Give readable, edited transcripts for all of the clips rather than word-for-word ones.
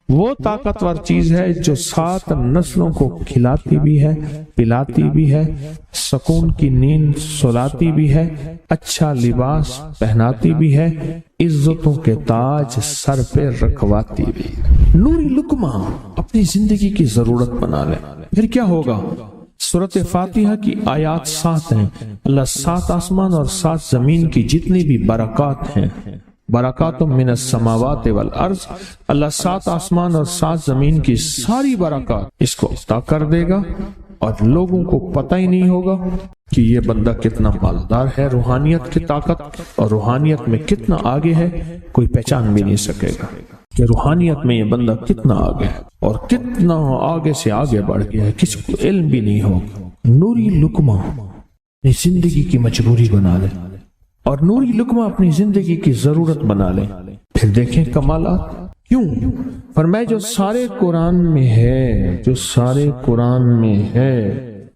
وہ طاقتور چیز ہے جو 7 نسلوں کو کھلاتی بھی ہے، پلاتی بھی ہے، سکون کی نیند سلاتی بھی ہے، اچھا لباس پہناتی بھی ہے، عزتوں کے تاج سر پہ رکھواتی بھی۔ نوری لقمہ اپنی زندگی کی ضرورت بنا لے، پھر کیا ہوگا؟ سورۃ فاتحہ کی آیات 7 ہیں۔ اللہ 7 آسمان اور 7 زمین کی جتنی بھی برکات ہیں، برکات من السماوات والارض، اللہ 7 آسمان اور 7 زمین کی ساری برکات اس کو عطا کر دے گا، اور لوگوں کو پتہ ہی نہیں ہوگا کہ یہ بندہ کتنا مالدار ہے، روحانیت کی طاقت اور روحانیت میں کتنا آگے ہے، کوئی پہچان بھی نہیں سکے گا کہ روحانیت میں یہ بندہ کتنا آگے ہے اور کتنا آگے سے آگے بڑھ گیا ہے، کسی کو علم بھی نہیں ہوگا۔ نوری لقمہ اپنی زندگی کی مجبوری بنا لے اور نوری لقمہ اپنی زندگی کی ضرورت بنا لے، پھر دیکھیں کمالات۔ کیوں؟ فرمائے جو سارے قرآن میں ہے، جو سارے قرآن میں ہے،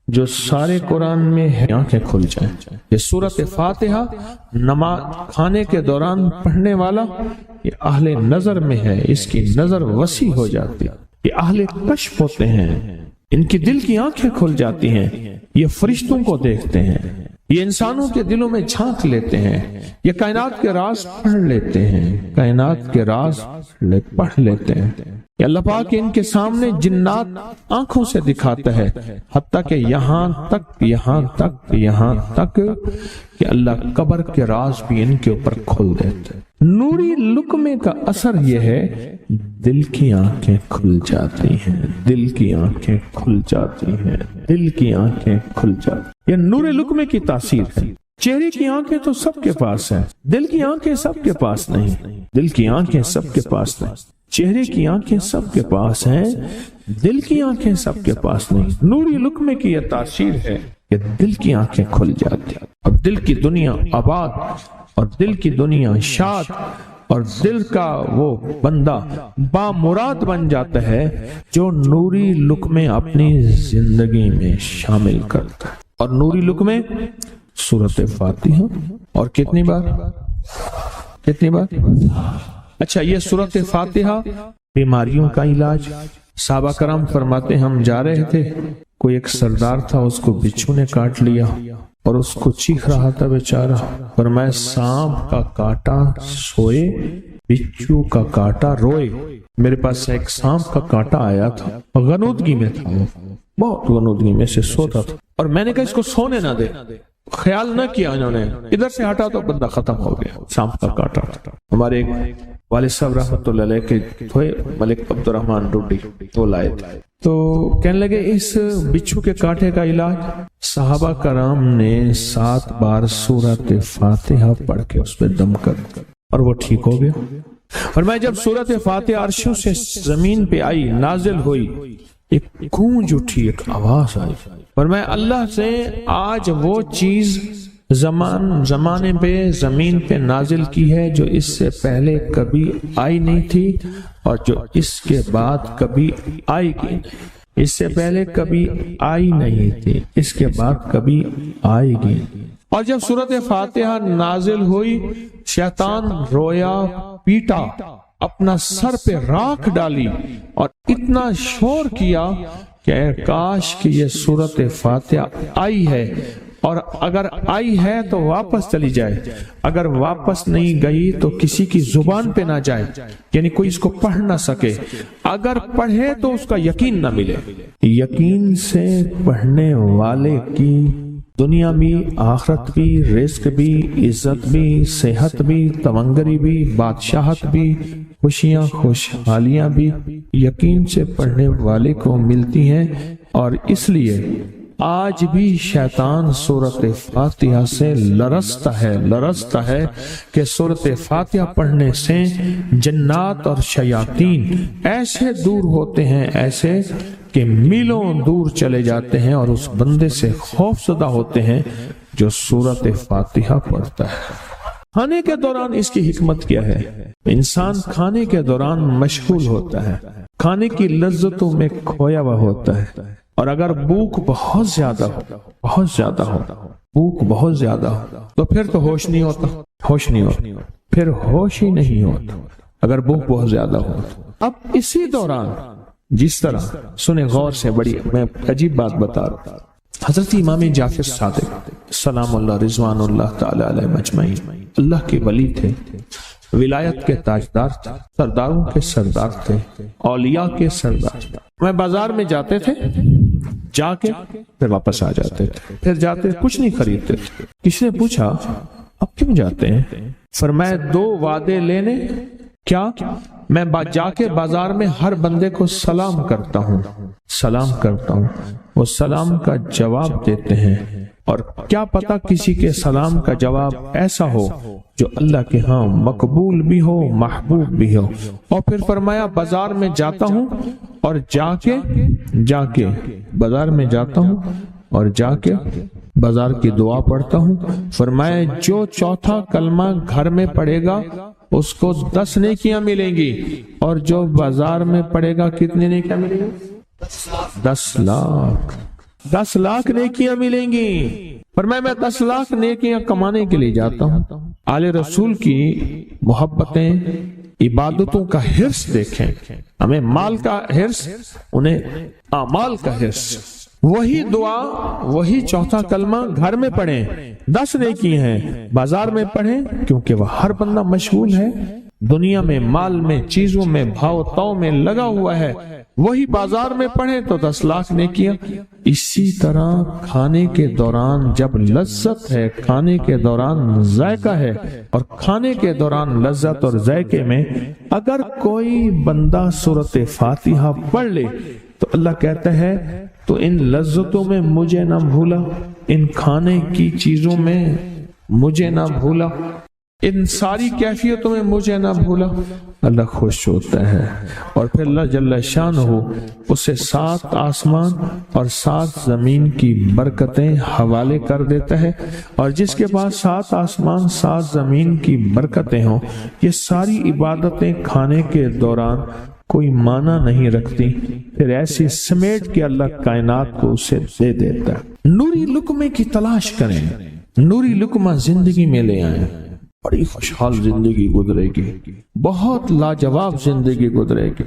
جو سارے قرآن میں ہے، آنکھیں کھل جائیں۔ یہ سورۃ فاتحہ نماز کھانے کے دوران پڑھنے والا یہ اہل نظر میں ہے، اس کی نظر وسیع ہو جاتی ہے، یہ اہل کشف ہوتے ہیں، ان کی دل کی آنکھیں کھل جاتی ہیں، یہ فرشتوں کو دیکھتے ہیں، یہ انسانوں کے دلوں میں جھانک لیتے ہیں، یہ کائنات کے راز پڑھ لیتے ہیں، کائنات کے راز پڑھ لیتے ہیں۔ کہ اللہ پاک ان کے سامنے جنات آنکھوں سے دکھاتا ہے، حتیٰ کہ یہاں تک کہ اللہ قبر کے راز بھی ان کے اوپر کھول دیتے ہیں۔ نوری لقمے کا اثر یہ ہے، دل کی آنکھیں کھل جاتی ہیں، دل کی آنکھیں کھل جاتی ہیں، دل کی آنکھیں کھل جاتی ہیں۔ یہ نور لقمے کی تاثیر ہے۔ چہرے کی آنکھیں تو سب کے پاس ہیں، دل کی آنکھیں سب کے پاس نہیں، دل کی آنکھیں سب کے پاس نہیں، چہرے کی آنکھیں سب کے پاس ہیں، دل کی آنکھیں سب کے پاس نہیں۔ نوری لقمے کی یہ تاثیر ہے کہ دل کی آنکھیں کھل جاتی ہیں اور دل کی دنیا آباد اور دل کی دنیا شاد اور دل کا وہ بندہ بامراد بن جاتا ہے جو نوری لقمے اپنی زندگی میں شامل کرتا ہے۔ اور نوری لقمے سورۃ فاتحہ اور کتنی بار؟ اچھا، یہ سورۃ فاتحہ بیماریوں کا علاج۔ صحابہ کرام فرماتے ہم جا رہے تھے، کوئی ایک سردار تھا، اس کو بچھو نے کاٹ لیا اور اس کو چیخ رہا تھا بیچارہ۔ فرمایا سانپ کا کاٹا سوئے، بچھو کا کاٹا روئے۔ میرے پاس ایک سانپ کا کاٹا آیا تھا، غنودگی میں تھا، وہ بہت غنودگی میں سے سوتا تھا، اور میں نے کہا اس کو سونے نہ دے، خیال نہ کیا انہوں نے، ادھر سے ہٹا تو بندہ ختم ہو گیا، سانپ کا کاٹا۔ ہمارے ایک والد صاحب رحمۃ اللہ علیہ کے تھے، ملک عبد الرحمن ڈوڈی، وہ لائے تھے، تو کہنے لگے اس بچھو کے کاٹے کا علاج صحابہ کرام نے 7 بار سورۃ فاتحہ پڑھ کے اس پہ دم کر اور وہ ٹھیک ہو گیا۔ اور میں جب سورۃ فاتحہ عرشوں سے زمین پہ آئی، نازل ہوئی، ایک گونج اٹھی، ایک آواز آئی، اور میں اللہ سے آج وہ چیز زمانے پہ زمین پہ نازل کی ہے جو اس سے پہلے کبھی آئی نہیں تھی اور جو اس کے بعد کبھی آئے گی نہیں۔ اس سے پہلے کبھی آئی نہیں تھی، اس کے بعد کبھی آئے گی۔ اور جب سورۃ فاتحہ نازل ہوئی، شیطان رویا، پیٹا، اپنا سر پہ راکھ ڈالی اور اتنا شور کیا کہ اے کاش کہ یہ سورۃ فاتحہ آئی ہے، اور اگر آئی ہے تو واپس چلی جائے، اگر واپس نہیں گئی تو کسی کی زبان پہ نہ جائے، یعنی کوئی اس کو پڑھ نہ سکے، اگر پڑھے تو اس کا یقین نہ ملے۔ یقین سے پڑھنے والے کی دنیا بھی، آخرت بھی، رزق بھی، عزت بھی، صحت بھی، تونگری بھی، بادشاہت بھی، خوشیاں خوشحالیاں بھی یقین سے پڑھنے والے کو ملتی ہیں۔ اور اس لیے آج بھی شیطان سورۃ فاتحہ سے لرزتا ہے کہ سورۃ فاتحہ پڑھنے سے جنات اور شیاطین ایسے دور ہوتے ہیں، ایسے کہ میلوں دور چلے جاتے ہیں، اور اس بندے سے خوف زدہ ہوتے ہیں جو سورۃ فاتحہ پڑھتا ہے۔ کھانے کے دوران اس کی حکمت کیا ہے؟ انسان کھانے کے دوران مشغول ہوتا ہے، کھانے کی لذتوں میں کھویا ہوا ہوتا ہے، اور اگر بھوک بہت زیادہ ہو بھوک بہت زیادہ ہو تو پھر تو ہوش نہیں ہوتا، پھر ہوش ہی نہیں ہوتا۔ اگر بھوک بہت زیادہ ہو اب اسی دوران جس طرح سنے غور سے، بڑی میں عجیب بات بتا رہا ہوں، حضرت امام جعفر صادق سلام اللہ رضوان اللہ تعالی علیہ مجمعین اللہ کے ولی تھے، ولایت کے تاجدار تھے، سرداروں کے سردار تھے، اولیاء کے سردار تھے۔ میں بازار میں جاتے تھے، جا کے پھر واپس آ جاتے تھے، پھر جاتے کچھ نہیں خریدتے تھے۔ کسی نے پوچھا اب کیوں جاتے ہیں؟ فرمایا 2 وعدے لینے، کیا؟ میں جا کے بازار میں ہر بندے کو سلام کرتا ہوں، وہ سلام کا جواب دیتے ہیں، اور کیا پتا کسی کے سلام کا جواب ایسا ہو جو اللہ کے ہاں مقبول بھی ہو، محبوب بھی ہو۔ اور پھر فرمایا بازار میں جاتا ہوں اور جا کے بازار میں جاتا ہوں اور جا کے بازار کی دعا پڑھتا ہوں۔ فرمایا جو چوتھا کلمہ گھر میں پڑھے گا اس کو 10 نیکیاں ملیں گی، اور جو بازار میں پڑھے گا کتنے نیکیاں ملیں گی؟ 10 لاکھ نیکیاں ملیں گی۔ فرمایا میں 10 لاکھ نیکیاں کمانے کے لیے جاتا ہوں۔ آل رسول کی محبتیں، عبادتوں کا حرص دیکھیں، ہمیں مال کا حرص، انہیں اعمال کا حرص۔ وہی دعا، وہی چوتھا کلمہ گھر میں پڑھیں، 10 نیکی ہیں، بازار میں پڑھیں، کیونکہ وہ ہر بندہ مشغول ہے دنیا میں، مال میں، چیزوں میں، بھاؤ تاؤ میں لگا ہوا ہے۔ وہی بازار میں پڑھیں تو 10 لاکھ نیکیاں۔ اسی طرح کھانے کے دوران جب لذت ہے، کھانے کے دوران ذائقہ ہے، اور کھانے کے دوران لذت اور ذائقے میں اگر کوئی بندہ سورۃ فاتحہ پڑھ لے تو اللہ کہتا ہے تو ان لذتوں میں مجھے نہ بھولا، ان کھانے کی چیزوں میں مجھے نہ بھولا، ان ساری کیفیتوں میں مجھے نہ بھولا۔ اللہ خوش ہوتا ہے، اور پھر اللہ جل شانہ اسے 7 آسمان اور 7 زمین کی برکتیں حوالے کر دیتا ہے، اور جس کے پاس 7 آسمان 7 زمین کی برکتیں ہوں، یہ ساری عبادتیں کھانے کے دوران کوئی معنی نہیں رکھتی، پھر ایسی سمیٹ کے اللہ کائنات کو اسے دے دیتا ہے۔ نوری لقمے کی تلاش کریں، نوری لقمہ زندگی میں لے آئیں، بڑی خوشحال زندگی گزرے گی، بہت لاجواب زندگی گزرے گی۔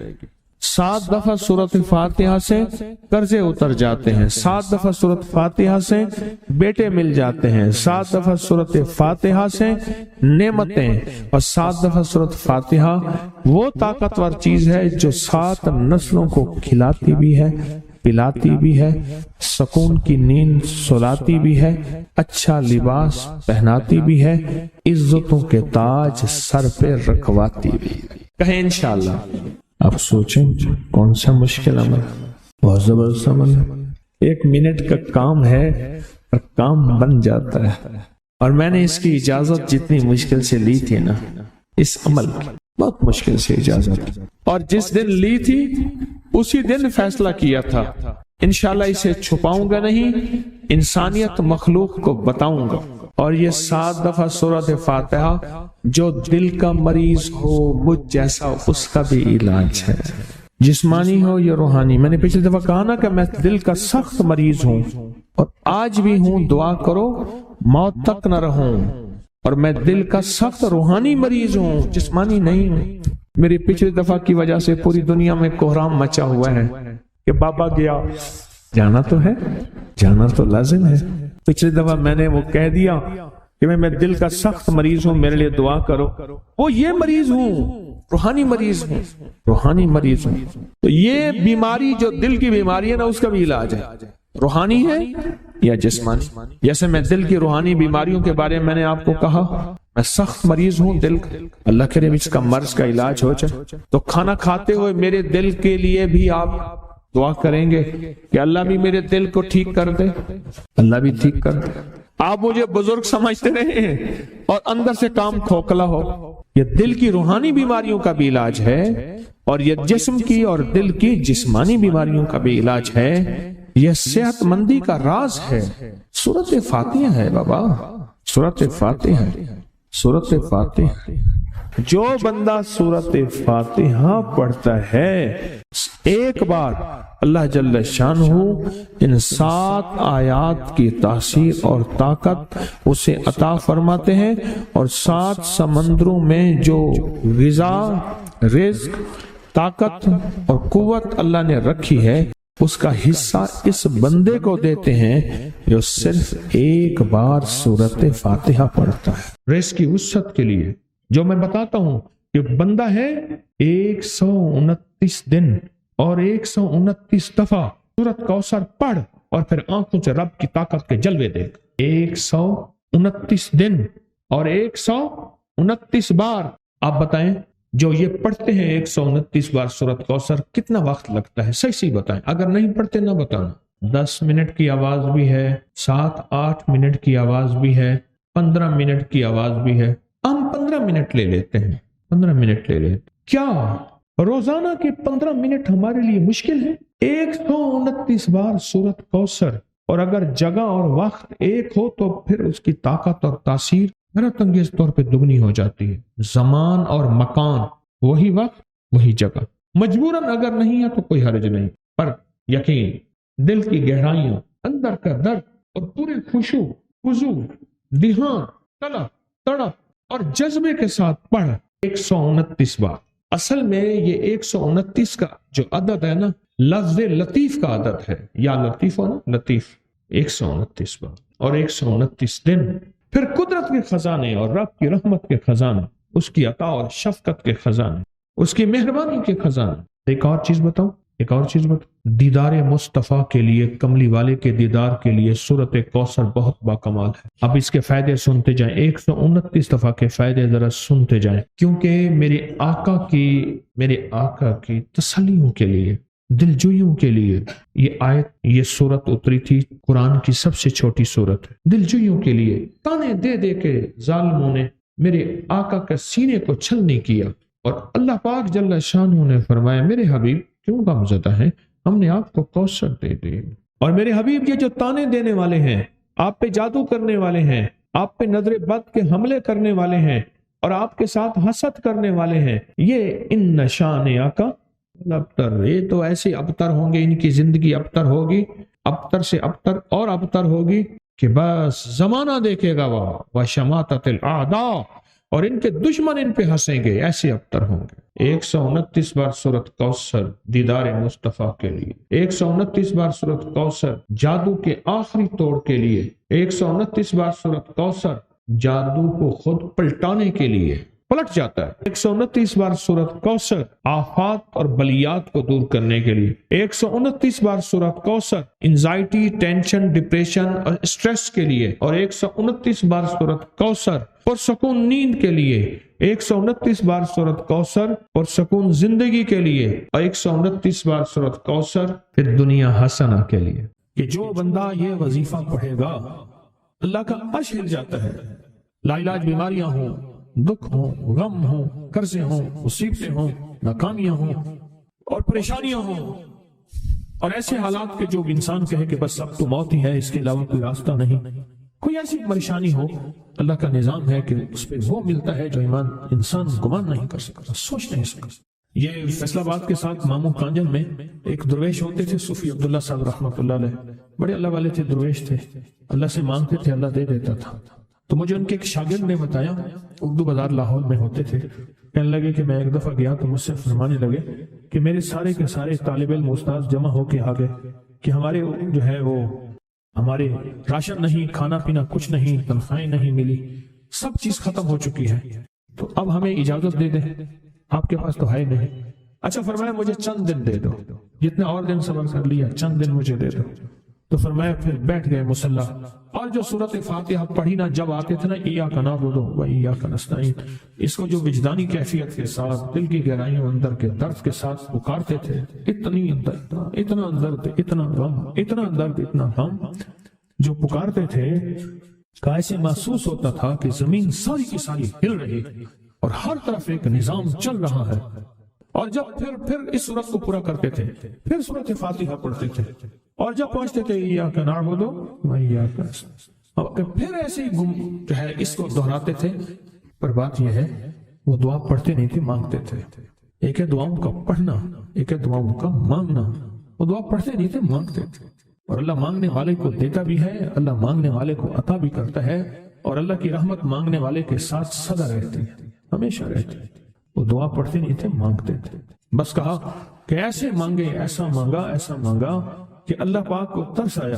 7 دفعہ سورۃ فاتحہ سے قرضے اتر جاتے ہیں، 7 دفعہ سورۃ فاتحہ سے بیٹے مل جاتے ہیں، 7 دفعہ سورۃ فاتحہ سے نعمتیں، اور 7 دفعہ سورۃ فاتحہ وہ طاقتور چیز ہے جو 7 نسلوں کو کھلاتی بھی ہے، پلاتی بھی ہے، سکون کی نیند سلاتی بھی ہے، اچھا لباس پہناتی بھی ہے، عزتوں کے تاج سر پہ رکھواتی بھی ہے۔ کہیں انشاءاللہ۔ آپ سوچیں کون سا مشکل عمل، بہت زبردست عمل ہے، 1 منٹ کا کام ہے اور کام بن جاتا ہے۔ اور میں نے اس کی اجازت جتنی مشکل سے لی تھی نا، اس عمل بہت مشکل سے اجازت، اور جس دن لی تھی اسی دن فیصلہ کیا تھا انشاءاللہ اسے چھپاؤں گا نہیں، انسانیت مخلوق کو بتاؤں گا۔ اور یہ 7 دفعہ سورۃ فاتحہ جو دل کا مریض ہو مجھ جیسا، اس کا بھی علاج ہے، جسمانی ہو یا روحانی۔ میں نے پچھلی دفعہ کہا نا کہ میں دل کا سخت مریض ہوں اور آج بھی ہوں، دعا کرو موت تک نہ رہوں، اور میں دل کا سخت روحانی مریض ہوں، جسمانی نہیں ہوں۔ میری پچھلی دفعہ کی وجہ سے پوری دنیا میں کوہرام مچا ہوا ہے کہ بابا گیا، جانا تو ہے، جانا تو لازم ہے۔ پچھلی دفعہ میں نے وہ کہہ دیا کہ میں دل کا سخت مریض ہوں، میرے لیے دعا کرو، وہ یہ مریض ہوں، روحانی مریض ہوں، روحانی مریض ہوں۔ تو یہ بیماری جو دل کی بیماری ہے نا، اس کا بھی علاج ہے، روحانی ہے یا جسمانی۔ جیسے میں دل کی روحانی بیماریوں کے بارے میں نے آپ کو کہا، میں سخت مریض ہوں دل کا، اللہ کرے اس کا مرض کا علاج ہو جائے۔ تو کھانا کھاتے ہوئے میرے دل کے لیے بھی آپ دعا کریں گے کہ اللہ بھی میرے دل کو ٹھیک کر دے، اللہ بھی ٹھیک کر دے۔ آپ مجھے بزرگ سمجھتے رہے اور اندر سے کام کھوکھلا ہو۔ یہ دل کی روحانی بیماریوں کا بھی علاج ہے، اور یہ جسم کی اور دل کی جسمانی بیماریوں کا بھی علاج ہے۔ یہ صحت مندی کا راز ہے، سورۃ فاتحہ ہے بابا، سورۃ فاتحہ، سورۃ فاتحہ۔ جو بندہ سورۃ فاتحہ پڑھتا ہے ایک بار، اللہ جل شانہ ان 7 آیات کی تاثیر اور طاقت اسے عطا فرماتے ہیں، اور 7 سمندروں میں جو غذا، رزق طاقت اور قوت اللہ نے رکھی ہے اس کا حصہ اس بندے کو دیتے ہیں جو صرف ایک بار سورت فاتحہ پڑھتا ہے۔ ریس کی وسعت کے لیے جو میں بتاتا ہوں کہ بندہ ہے 129 دن اور 129 دفعہ سورت کوثر پڑھ اور پھر آنکھوں سے رب کی طاقت کے جلوے دیکھ۔ 129 دن اور 129 بار آپ بتائیں جو یہ پڑھتے ہیں 129 بار سورت کوثر کتنا وقت لگتا ہے؟ صحیح بتائیں، اگر نہیں پڑھتے نہ بتانا۔ 10 منٹ کی آواز بھی ہے، 7-8 منٹ کی آواز بھی ہے، 15 منٹ کی آواز بھی ہے۔ ہم 15 منٹ لے لیتے ہیں، 15 منٹ لے لیتے۔ کیا روزانہ کے 15 منٹ ہمارے لیے مشکل ہے؟ 129 بار سورت کوثر، اور اگر جگہ اور وقت ایک ہو تو پھر اس کی طاقت اور تاثیر حیرت انگیز طور پہ دگنی ہو جاتی ہے۔ زمان اور مکان، وہی وقت وہی جگہ، مجبوراً اگر نہیں ہے تو کوئی حرج نہیں، پر یقین، دل کی گہرائیوں، اندر کا درد اور پورے خشوع، خضوع، دھیان، طلب، تڑپ اور جذبے کے ساتھ پڑھ 129 بار۔ اصل میں یہ 129 کا جو عدد ہے نا، لفظ لطیف کا عدد ہے، یا لطیف ہو نا، لطیف، 129 بار اور 129 دن۔ پھر قدرت کے خزانے اور رب کی رحمت کے خزانے، اس کی عطا اور شفقت کے خزانے، اس کی مہربانی کے خزانے۔ ایک اور چیز بتاؤں، دیدار مصطفیٰ کے لیے، کملی والے کے دیدار کے لیے سورت کوثر بہت باکمال ہے۔ اب اس کے فائدے سنتے جائیں، 129 دفعہ کے فائدے ذرا سنتے جائیں، کیونکہ میرے آقا کی تسلیوں کے لیے، دلجوئیوں کے لیے یہ سورت اتری تھی۔ قرآن کی سب سے چھوٹی سورت ہے۔ دلجوئیوں کے لیے تانے دے دے کے ظالموں نے میرے آقا کے سینے کو چھلنی کیا، اور اللہ پاک جل شانہ نے فرمایا میرے حبیب کیوں غمزدہ ہیں، ہم نے آپ کو کوثر دے دی۔ اور میرے حبیب یہ جو تانے دینے والے ہیں، آپ پہ جادو کرنے والے ہیں، آپ پہ نظر بد کے حملے کرنے والے ہیں اور آپ کے ساتھ حسد کرنے والے ہیں، یہ ان نشان آقا ابتر، یہ تو ایسے ابتر ہوں گے، ان کی زندگی ابتر ہوگی، ابتر سے ابتر اور ابتر ہوگی کہ بس زمانہ دیکھے گا وہ وشماتت الاعداء، اور ان کے دشمن ان پہ ہنسیں گے، ایسے ابتر ہوں گے۔ 129 بار سورت کوثر دیدار مصطفیٰ کے لیے، 129 بار سورت کوثر جادو کے آخری توڑ کے لیے، 129 بار سورت کوثر جادو کو خود پلٹانے کے لیے، پلٹ جاتا ہے۔ 129 بار سورت کوثر آفات اور بلیات کو دور کرنے کے لیے، 129 بار سورت کوثر انزائٹی، ٹینشن، ڈپریشن اور اسٹریس کے لیے، اور 129 بار سورت کوثر پرسکون نیند کے لیے، 129 بار سورت کوثر پرسکون زندگی کے لیے، اور 129 بار سورت کوثر پھر دنیا حسنہ کے لیے۔ کہ جو بندہ یہ وظیفہ پڑھے گا اللہ کا عرش ہل جاتا ہے۔ لا علاج بیماریاں ہوں، دکھ ہوں، غم ہوں، قرضے ہوں، مصیبتیں ہوں، ناکامیاں ہوں اور پریشانیاں ہوں، اور ایسے حالات کے جو انسان کہے کہ بس اب تو موت ہی ہے، اس کے علاوہ کوئی راستہ نہیں، کوئی ایسی پریشانی ہو، اللہ کا نظام ہے کہ اس پہ وہ ملتا ہے جو ایمان انسان گمان نہیں کر سکتا، سوچ نہیں سکتا۔ یہ فیصل آباد کے ساتھ مامو کانجن میں ایک درویش ہوتے تھے، صوفی عبداللہ صاحب رحمۃ اللہ علیہ، بڑے اللہ والے تھے، درویش تھے، اللہ سے مانگتے تھے، اللہ دے دیتا تھا۔ تو مجھے ان کے ایک شاگرد نے بتایا، اردو بازار لاہور میں ہوتے تھے، کہنے لگے کہ میں ایک دفعہ گیا تو مجھ سے فرمانے لگے کہ میرے سارے کے سارے طالب علم استاد جمع ہو کے آ گئے کہ ہمارے جو ہے وہ ہمارے راشن نہیں، کھانا پینا کچھ نہیں، تنخواہیں نہیں ملی، سب چیز ختم ہو چکی ہے، تو اب ہمیں اجازت دے دیں، آپ کے پاس تو ہے نہیں۔ اچھا فرمایا مجھے چند دن دے دو، جتنے اور دن صبر کر لیا، چند دن مجھے دے دو۔ تو فرمایا پھر بیٹھ گئے مصلی، اور جو سورت فاتحہ پڑھی نا جب آتے تھے نا، ایاک نعبد و ایاک نستعین، اس کو جو وجدانی کیفیت کے ساتھ، دل کی گہرائیوں اندر کے درد کے ساتھ پکارتے تھے، اتنا درد، اتنا غم، اتنا درد، اتنا غم جو پکارتے تھے کہ ایسے محسوس ہوتا تھا کہ زمین ساری کی ساری ہل رہی اور ہر طرف ایک نظام چل رہا ہے۔ اور جب پھر اس سورت کو پورا کرتے تھے، پھر سورت فاتحہ پڑھتے تھے، اور جب پہنچتے تھے ایاک نعبد و ایاک نستعین، پھر ایسے ہی جو ہے اس کو دہراتے تھے۔ پر بات یہ ہے وہ دعا پڑھتے نہیں تھے، مانگتے تھے۔ ایک ہے دعاؤں کا پڑھنا، ایک ہے دعاؤں کا مانگنا۔ وہ دعا پڑھتے نہیں تھے، مانگتے تھے، اور اللہ مانگنے والے کو دیتا بھی ہے، اللہ مانگنے والے کو عطا بھی کرتا ہے، اور اللہ کی رحمت مانگنے والے کے ساتھ سدا رہتی ہے، ہمیشہ رہتی ہے۔ وہ دعا پڑھتے نہیں تھے، مانگتے تھے۔ بس کہا کہ ایسے مانگے، ایسا مانگا کہ اللہ پاک کو ترس آیا۔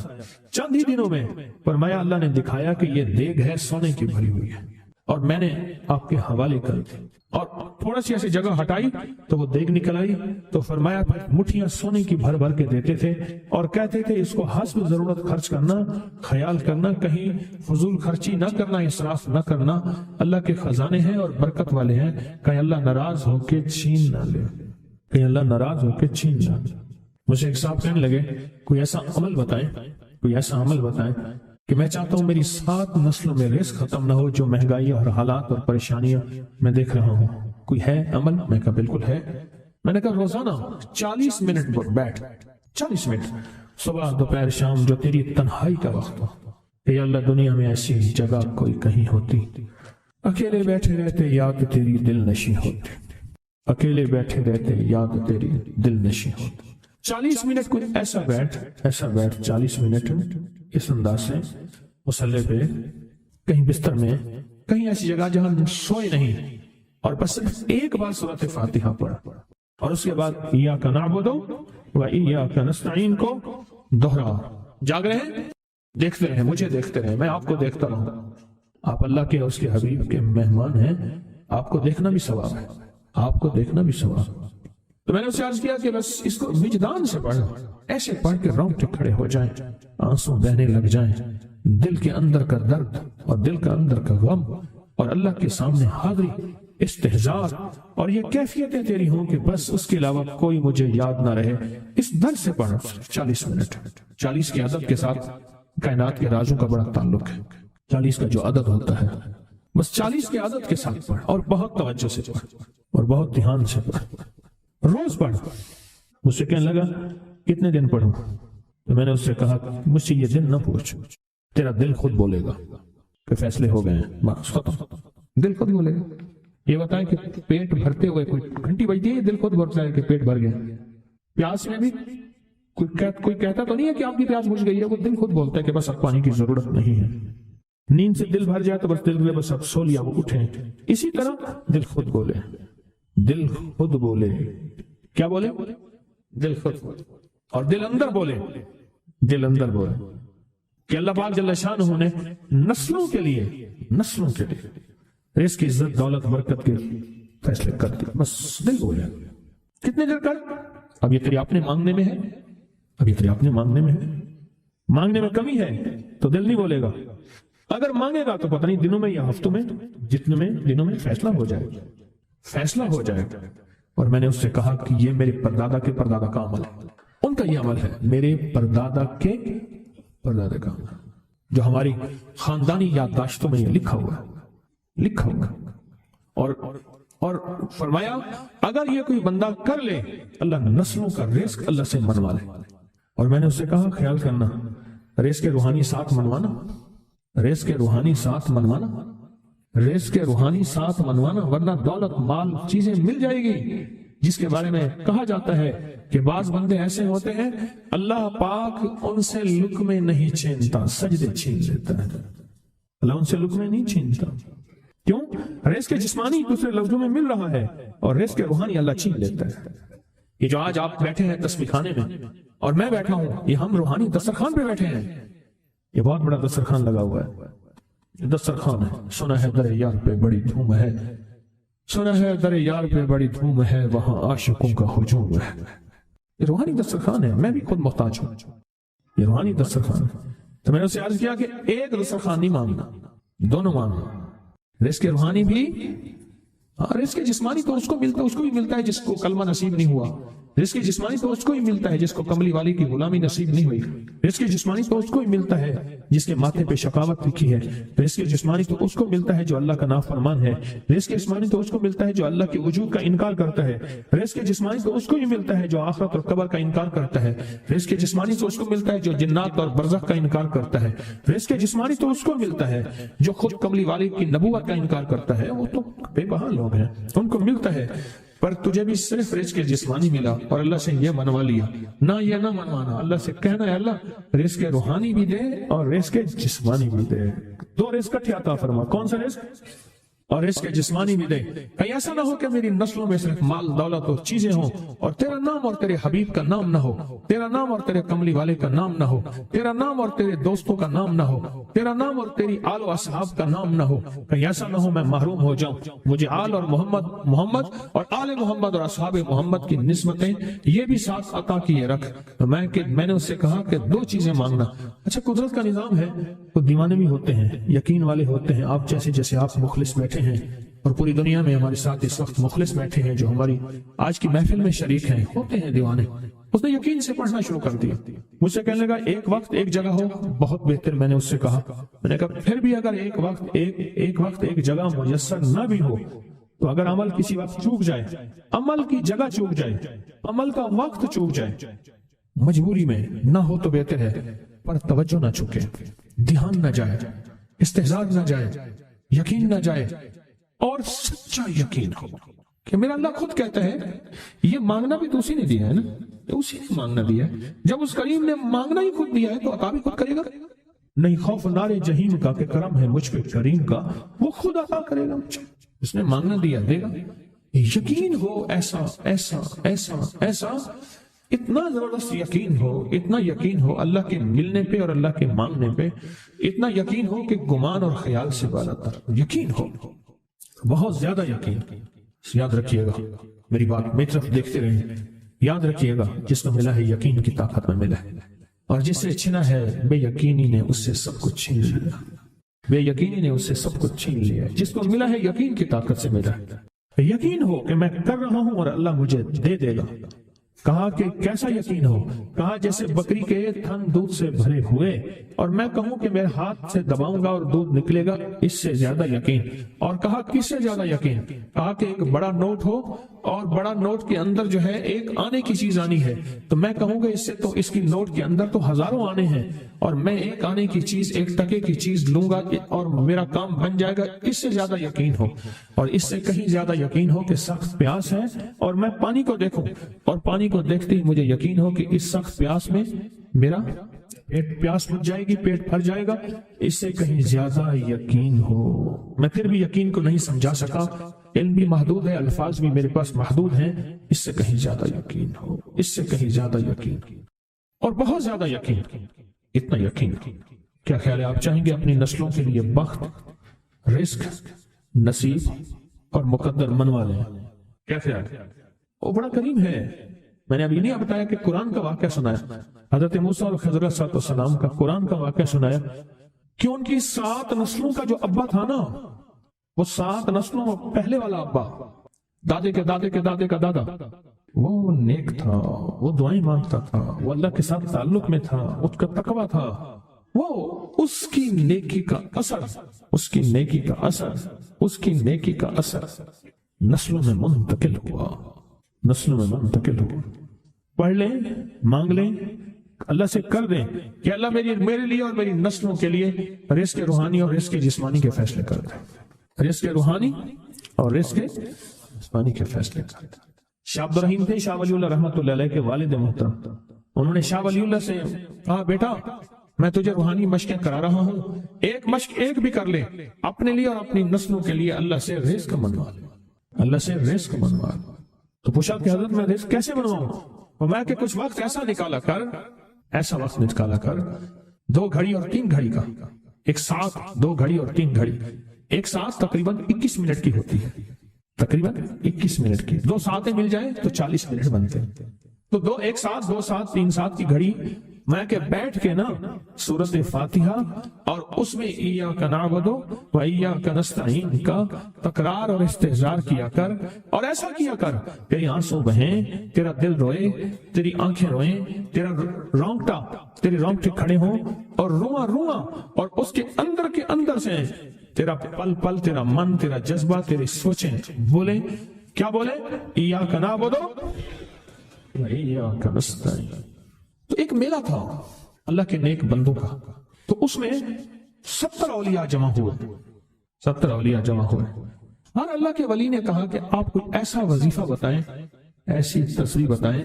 چند ہی دنوں میں فرمایا اللہ نے دکھایا کہ یہ دیگ ہے سونے کی بھری ہوئی ہے، اور میں نے آپ کے حوالے کر دی، اور تھوڑا سی ایسی جگہ ہٹائی تو وہ دیگ نکل آئی۔ تو فرمایا پھر مٹھیاں سونے کی بھر بھر کے دیتے تھے اور کہتے تھے اس کو حسب ضرورت خرچ کرنا، خیال کرنا، کہیں فضول خرچی نہ کرنا، اسراف نہ کرنا، اللہ کے خزانے ہیں اور برکت والے ہیں، کہیں اللہ ناراض ہو کے چھین نہ لے، کہیں اللہ ناراض ہو کے چھین نہ لے۔ مجھے ایک صاحب کہنے لگے کوئی ایسا عمل بتائیں کہ میں چاہتا ہوں میری 7 نسلوں میں رزق ختم نہ ہو، جو مہنگائی اور حالات اور پریشانیاں میں دیکھ رہا ہوں، کوئی ہے عمل؟ میں کہا بالکل ہے۔ میں نے کہا روزانہ 40 منٹ بیٹھ، 40 منٹ صبح دوپہر شام، جو تیری تنہائی کا وقت ہو، کہ اللہ دنیا میں ایسی جگہ کوئی کہیں ہوتی، اکیلے بیٹھے رہتے یاد تیری دل نشیں ہوتی، اکیلے بیٹھے رہتے یاد تیری دل نشیں ہوتی۔ 40 منٹ کوئی ایسا بیٹھ 40 منٹ اس انداز سے مصلی پہ، کہیں بستر میں، کہیں ایسی جگہ جہاں سوئے نہیں، اور بس صرف ایک بار سورۃ فاتحہ پڑھا، اور اس کے بعد ایاک نعبد و ایاک نستعین کو دوہرا۔ جاگ رہے ہیں، دیکھتے رہے، مجھے دیکھتے رہے، میں آپ کو دیکھتا رہوں۔ آپ اللہ کے اور اس کے حبیب کے مہمان ہیں، آپ کو دیکھنا بھی ثواب ہے، آپ کو دیکھنا بھی ثواب ہے۔ تو میں نے اسے عرض کیا کہ بس اس کو وجدان سے پڑھنا، ایسے پڑھ کے رونگٹے کھڑے ہو جائیں، آنسو بہنے لگ جائیں، دل کے اندر کا درد اور دل کا اندر کا غم اور اللہ کے سامنے حاضری، استحضار، اور یہ کیفیتیں تیری ہوں کہ بس اس کے علاوہ کوئی مجھے یاد نہ رہے۔ اس درد سے پڑھو 40 منٹ۔ 40 کی عدد کے ساتھ کائنات کے رازوں کا بڑا تعلق ہے۔ 40 کا جو عدد ہوتا ہے، بس 40 کی عدد کے ساتھ پڑھ، اور بہت توجہ سے پڑھ اور بہت دھیان سے پڑھ، روز پڑھ۔ مجھ سے کہنے لگا کتنے دن پڑھوں؟ تو میں نے اس سے کہا مجھ سے یہ دن نہ پوچھ، تیرا دل خود بولے گا کہ فیصلے ہو گئے ہیں، بس ختم، دل خود بولے گا۔ یہ بتائیں کہ پیٹ بھرتے ہوئے کوئی گھنٹی بجتی ہے، دل خود بولتا ہے کہ پیٹ بھر گیا۔ پیاس میں بھی کوئی کہتا تو نہیں ہے کہ آپ کی پیاس بجھ گئی ہے، وہ دل خود بولتا ہے کہ بس اب پانی کی ضرورت نہیں ہے۔ نیند سے دل بھر جائے تو بس دل میں بس اب سو لیا، وہ اٹھیں۔ اسی طرح دل خود بولے، دل خود بولے، کیا بولے؟ دل خود بولے، اور دل اندر بولے، دل اندر بولے کہ اللہ پاک جل شانہ نے نسلوں کے لیے رزق کی عزت، دولت، برکت کے فیصلے کر دی، بس دل بولے۔ کتنے دیر کر؟ اب یہ تیری اپنے مانگنے میں ہے، اب یہ تیری اپنے مانگنے میں ہے۔ مانگنے میں کمی ہے تو دل نہیں بولے گا، اگر مانگے گا تو پتہ نہیں دنوں میں یا ہفتوں میں، جتنے میں دنوں میں فیصلہ ہو جائے گا۔ اور میں نے اس سے کہا کہ یہ میرے پردادا کے پردادا کا عمل ہے، ان کا یہ عمل ہے، میرے پردادا کے پردادا کا عمل، جو ہماری خاندانی یادداشتوں میں یہ لکھا ہوا ہے۔ اور فرمایا اگر یہ کوئی بندہ کر لے، اللہ نسلوں کا رزق اللہ سے منوا لے۔ اور میں نے اس سے کہا خیال کرنا، رزق کے روحانی ساتھ منوانا، رزق کے روحانی ساتھ منوانا، رزق کے روحانی ساتھ منوانا، ورنہ دولت، مال، چیزیں مل جائے گی، جس کے بارے میں کہا جاتا ہے کہ بعض بندے ایسے ہوتے ہیں اللہ پاک ان سے لقمے نہیں چھینتا، سجدے چھین لیتا ہے۔ اللہ ان سے لقمے نہیں چھینتا، کیوں؟ رزق جسمانی دوسرے لفظوں میں مل رہا ہے، اور رزق روحانی اللہ چھین لیتا ہے۔ یہ جو آج آپ بیٹھے ہیں تسبیح خانے میں اور میں بیٹھا ہوں، یہ ہم روحانی دسترخوان پہ بیٹھے ہیں۔ یہ بہت بڑا دسترخوان لگا ہوا ہے، دسترخوان ہے۔ سنا ہے در یار پہ بڑی دھوم ہے، سنا ہے در یار پہ بڑی دھوم ہے، وہاں عاشقوں کا ہجوم ہے۔ یہ روحانی دسترخوان ہے، میں بھی خود محتاج ہوں، یہ روحانی دسترخوان ہے۔ تو میں نے اسے عرض کیا کہ ایک دسترخوان نہیں مانگنا، دونوں مانگنا، رزق روحانی بھی، رزق جسمانی تو اس کو ملتا ہے، اس کو بھی ملتا ہے جس کو کلمہ نصیب نہیں ہوا، رزق جسمانی تو اس کو ہی ملتا ہے جس کو کملی والی کی غلامی نصیب نہیں ہوئی، رزق جسمانی تو اس کو ہی ملتا ہے جس کے ماتھے پہ شقاوت لکھی ہے، رزق جسمانی تو اس کو ملتا ہے جو اللہ کا نافرمان ہے، رزق جسمانی تو اس کو ملتا ہے جو اللہ کے وجود کا انکار کرتا ہے، رزق جسمانی تو اس کو ہی ملتا ہے جو آخرت اور قبر کا انکار کرتا ہے، رزق جسمانی تو اس کو ملتا ہے جو جنات اور برزخ کا انکار کرتا ہے، رزق جسمانی تو اس کو ملتا ہے جو خود کملی والی کی نبوت کا انکار کرتا ہے، وہ تو بے بہا لوگ ہیں، ان کو ملتا ہے۔ پر تجھے بھی صرف رزق جسمانی ملا اور اللہ سے یہ منوا لیا، نہ یہ نہ منوانا، اللہ سے کہنا ہے اللہ رزق روحانی بھی دے اور رزق جسمانی بھی دے، دو رزق اٹھے عطا فرما۔ کون سا رزق؟ اور رزق جسمانی بھی دے. کہیں ایسا نہ ہو کہ میری نسلوں میں صرف مال دولت اور چیزیں ہوں اور تیرا نام اور تیرے حبیب کا نام نہ ہو, تیرا نام اور تیرے کملی والے کا نام نہ ہو, تیرا نام اور تیرے دوستوں کا نام نہ ہو, تیرا نام اور تیری آل و اصحاب کا نام نہ ہو. کہیں ایسا نہ ہو میں محروم ہو جاؤں. مجھے آل اور محمد اور آل محمد اور اصحاب محمد کی نسبتیں یہ بھی ساتھ عطا کیے رکھ. میں نے اس سے کہا کہ 2 چیزیں مانگنا. اچھا قدرت کا نظام ہے, وہ دیوانے بھی ہوتے ہیں, یقین والے ہوتے ہیں. آپ جیسے آپ مخلص بیٹھے ہیں اور پوری دنیا میں ہمارے ساتھ اس وقت مخلص بیٹھے ہیں جو ہماری آج کی محفل میں شریک ہیں, ہوتے ہیں دیوانے. اس نے یقین سے پڑھنا شروع کر دیا. مجھ سے کہنے لگا ایک وقت ایک جگہ ہو بہت بہتر. میں نے اس سے کہا, میں نے کہا پھر بھی اگر ایک وقت ایک جگہ میسر نہ بھی ہو تو اگر عمل کسی وقت چوک جائے, عمل کی جگہ چوک جائے, عمل کا وقت چوک جائے, مجبوری میں نہ ہو تو بہتر ہے, پر توجہ نہ چوکے, دھیان نہ جائے, استحضار نہ جائے, یقین نہ جائے, اور سچا یقین ہو کہ میرا اللہ خود کہتا ہے یہ مانگنا بھی تو اسی نے دیا ہے نا, اسی نے مانگنا دیا ہے. جب اس کریم نے مانگنا ہی خود دیا ہے تو عطا بھی خود کرے گا. نہیں خوف نار جہیم کا کہ کرم ہے مجھ پہ کریم کا, وہ خود عطا کرے گا. اس نے مانگنا دیا دے گا. یقین ہو ایسا ایسا ایسا ایسا, اتنا زبردست یقین ہو, اتنا یقین ہو اللہ کے ملنے پہ اور اللہ کے مانگنے پہ, اتنا یقین ہو کہ گمان اور خیال سے بالا تر یقین ہو, بہت زیادہ یقین. یاد رکھیے گا میری بات, میری طرف دیکھتے رہیں. یاد رکھیے گا جس کو ملا ہے یقین کی طاقت میں ملا ہے, اور جس سے چھنا ہے بے یقینی نے اس سے سب کچھ چھین لیا. بے یقینی نے اس سے سب کچھ چھین لیا. جس کو ملا ہے یقین کی طاقت سے ملا ہے. یقین ہو کہ میں کر رہا ہوں اور اللہ مجھے دے دے گا. کہا کہ کیسا یقین ہو, کہا جیسے بکری کے تھن دودھ سے بھرے ہوئے اور میں کہوں کہ میرے ہاتھ سے دباؤں گا اور دودھ نکلے گا, اس سے زیادہ یقین. اور کہا کس سے زیادہ یقین, کہا کہ ایک بڑا نوٹ ہو اور بڑا نوٹ کے اندر جو ہے ایک آنے کی چیز آنی ہے, تو میں کہوں گا اس سے تو اس کی نوٹ کے اندر تو ہزاروں آنے ہیں, اور میں ایک آنے کی چیز, ایک ٹکے کی چیز لوں گا اور میرا کام بن جائے گا. اس سے زیادہ یقین ہو, اور اس سے کہیں زیادہ یقین ہو کہ سخت پیاس ہے اور میں پانی کو دیکھوں اور پانی کو دیکھتے ہی مجھے یقین ہو کہ اس سخت پیاس میں میرا پیاس بجھ جائے گی, پیٹ بھر جائے گا. اس سے کہیں زیادہ یقین ہو. میں پھر بھی یقین کو نہیں سمجھا سکا, علم بھی محدود ہے, الفاظ بھی میرے پاس محدود ہیں. اس سے کہیں زیادہ یقین ہو, اس سے کہیں زیادہ یقین, اور بہت زیادہ یقین. اتنا یقین. کیا خیال ہے, آپ چاہیں گے اپنی نسلوں کے لیے بخت, رزق, نصیب اور مقدر منوا لیں؟ کیا خیال ہے؟ وہ بڑا کریم ہے. میں نے ابھی نہیں بتایا کہ قرآن کا واقعہ سنایا, حضرت موسیٰ اور خضر علیہ السلام کا قرآن کا واقعہ سنایا کہ ان کی 7 نسلوں کا جو ابا تھا نا, وہ 7 نسلوں میں پہلے والا ابا, دادے کے دادے کے دادے کا دادا, وہ نیک تھا, وہ دعائیں مانگتا تھا, وہ اللہ کے ساتھ تعلق میں تھا, اس کا تقویٰ تھا. وہ اس کی نیکی کا اثر, اس کی نیکی کا اثر, اس کی نیکی کا اثر نسلوں میں منتقل ہوا, نسلوں میں منتقل ہوا. پڑھ لیں, مانگ لیں, اللہ سے کر دیں کہ اللہ میرے لیے اور میری نسلوں کے لیے رزق روحانی اور رزق جسمانی کے فیصلے کر دیں. رزق روحانی اور رزق جسمانی کے فیصلے کر دیں. شاہ عبد الرحیم تھے شاہ ولی اللہ رحمۃ اللہ علیہ کے والد محترم. انہوں نے شاہ ولی اللہ سے کہا, بیٹا میں تجھے روحانی مشقیں کرا رہا ہوں, ایک مشق ایک بھی کر لے اپنے لیے اور اپنی نسلوں کے لیے, اللہ سے رزق منوا لے, اللہ سے رزق منوا لے. تو پوچھا کہ حضرت میں رزق کیسے منواؤں؟ فرمایا کہ کچھ وقت ایسا نکالا کر, ایسا وقت نکالا کر 2 گھڑی اور 3 گھڑی کا, ایک ساتھ 2 گھڑی اور 3 گھڑی, ایک ساتھ تقریباً 21 منٹ کی ہوتی ہے, تقریباً 21 منٹ کی. 2 ساتیں مل جائیں تو 40 منٹ بنتے ہیں. تو ایک ساتھ 2 ساتھ 3 ساتھ کی گھڑی میں کہ بیٹھ کے نا سورۃ فاتحہ اور اس میں ایاک نعبد و ایاک نستعین کا تکرار اور استحضار کیا کر, اور ایسا کیا کر تیری آنسوں بہیں, تیرا دل روئے, تیری آنکھیں روئیں, تیرا رونگٹا, تیرے رونگٹے کھڑے ہوں اور رواں رواں, اور اس کے اندر سے تیرا پل پل, تیرا من, تیرا جذبہ, تیری سوچیں بولیں. کیا بولیں؟ ایاک نعبد و ایاک نستعین. تو ایک میلہ تھا اللہ کے نیک بندوں کا, تو اس میں 70 اولیاء جمع ہوئے, 70 اولیاء جمع ہوئے. اور اللہ کے ولی نے کہا کہ آپ کوئی ایسا وظیفہ بتائیں, ایسی تسبیح بتائیں,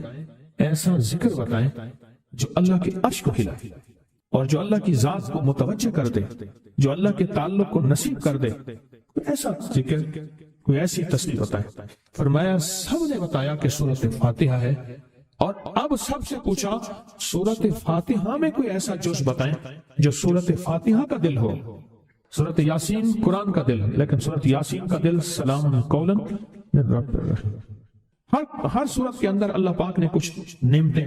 ایسا ذکر بتائیں جو اللہ کے عرش کو ہلائے اور جو اللہ کی ذات کو متوجہ کر دے, جو اللہ کے تعلق کو نصیب کر دے. ایسا ذکر، کوئی ایسی تسبیح بتائے۔ فرمایا سب نے بتایا کہ سورۃ فاتحہ ہے، اور اب سب سے پوچھا سورۃ فاتحہ میں کوئی ایسا جز بتائیں جو سورۃ فاتحہ کا دل ہو۔ سورۃ یاسین قرآن کا دل، لیکن سورۃ یاسین کا دل سلام قولا من رب الرحیم۔ ہر سورت کے اندر اللہ پاک نے کچھ نعمتیں،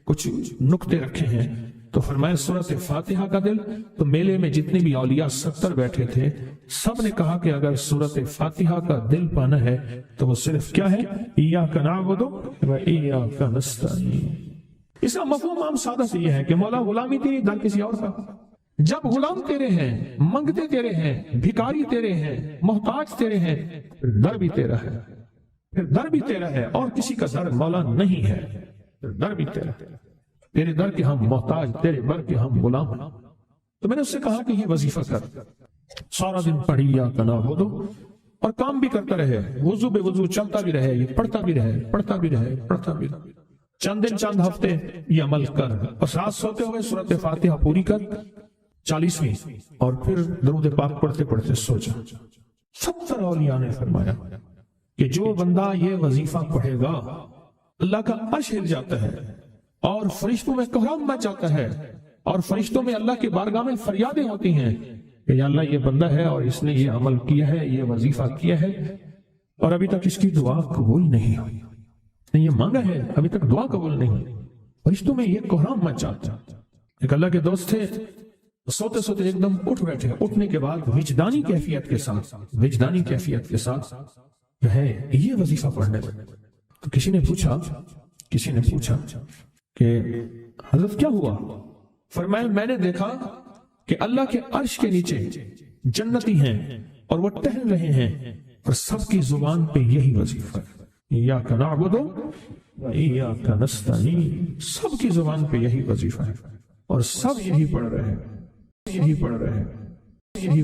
کچھ نقطے رکھے ہیں، تو فرمایا سورۃ فاتحہ کا دل۔ تو میلے میں جتنے بھی اولیاء 70 بیٹھے تھے، سب نے کہا کہ اگر سورۃ فاتحہ کا دل پانا ہے تو وہ صرف کیا ہے؟ ایاک نعبد و ایاک نستعین۔ اس کا مفہوم عام سادہ سے یہ ہے کہ مولا غلامی تیری، در کسی اور کا۔ جب غلام تیرے ہیں، منگتے تیرے ہیں، بھکاری تیرے ہیں، محتاج تیرے ہیں، پھر در بھی تیرا ہے، پھر در بھی تیرا ہے، اور کسی کا در مولا نہیں ہے، پھر در بھی تیرا ہے۔ تیرے در کے ہم محتاج، تیرے بر کے ہم غلام ہیں۔ تو میں نے اس سے کہا کہ یہ وظیفہ کر، سارا دن پڑھی یا کنا ہو دو، اور کام بھی کرتا رہے، وضو بے وضو چلتا بھی رہے، یہ پڑھتا بھی رہے، پڑھتا بھی رہے، پڑھتا بھی رہے۔ چند دن چند ہفتے یہ عمل کر، اور رات سوتے ہوئے سورۃ فاتحہ پوری کر 40ویں، اور پھر درود پاک پڑھتے پڑھتے سو جا۔ 70 اولیاء نے فرمایا کہ جو بندہ یہ وظیفہ پڑھے گا، اللہ کا عرش ہل جاتا ہے، اور فرشتوں میں کوہرام مچ جاتا ہے، اور فرشتوں میں اللہ کی بارگاہ میں فریادیں ہوتی ہیں کہ یا اللہ یہ بندہ ہے اور اس نے یہ عمل کیا ہے، یہ وظیفہ کیا ہے، اور ابھی تک اس کی دعا قبول نہیں ہوئی، اس نے یہ مانگا ہے، ابھی تک دعا قبول نہیں ہوئی۔ فرشتوں میں یہ کوہرام مچ جاتا ہے۔ ایک اللہ کے دوست تھے، سوتے سوتے ایک دم اٹھ بیٹھے، اٹھنے کے بعد وجدانی کیفیت کے ساتھ جو ہے یہ وظیفہ پڑھنے لگے۔ تو کسی نے پوچھا کہ حضرت کیا ہوا؟ فرمایا میں نے دیکھا کہ اللہ کے عرش کے نیچے جنتی ہیں اور وہ ٹہل رہے ہیں، اور سب کی زبان پہ یہی وظیفہ ہے، ایاک نعبد و ایاک نستعین۔ سب کی زبان پہ یہی وظیفہ ہے، اور سب یہی پڑھ رہے ہیں، یہی پڑھ رہے ہیں، یہی پڑھ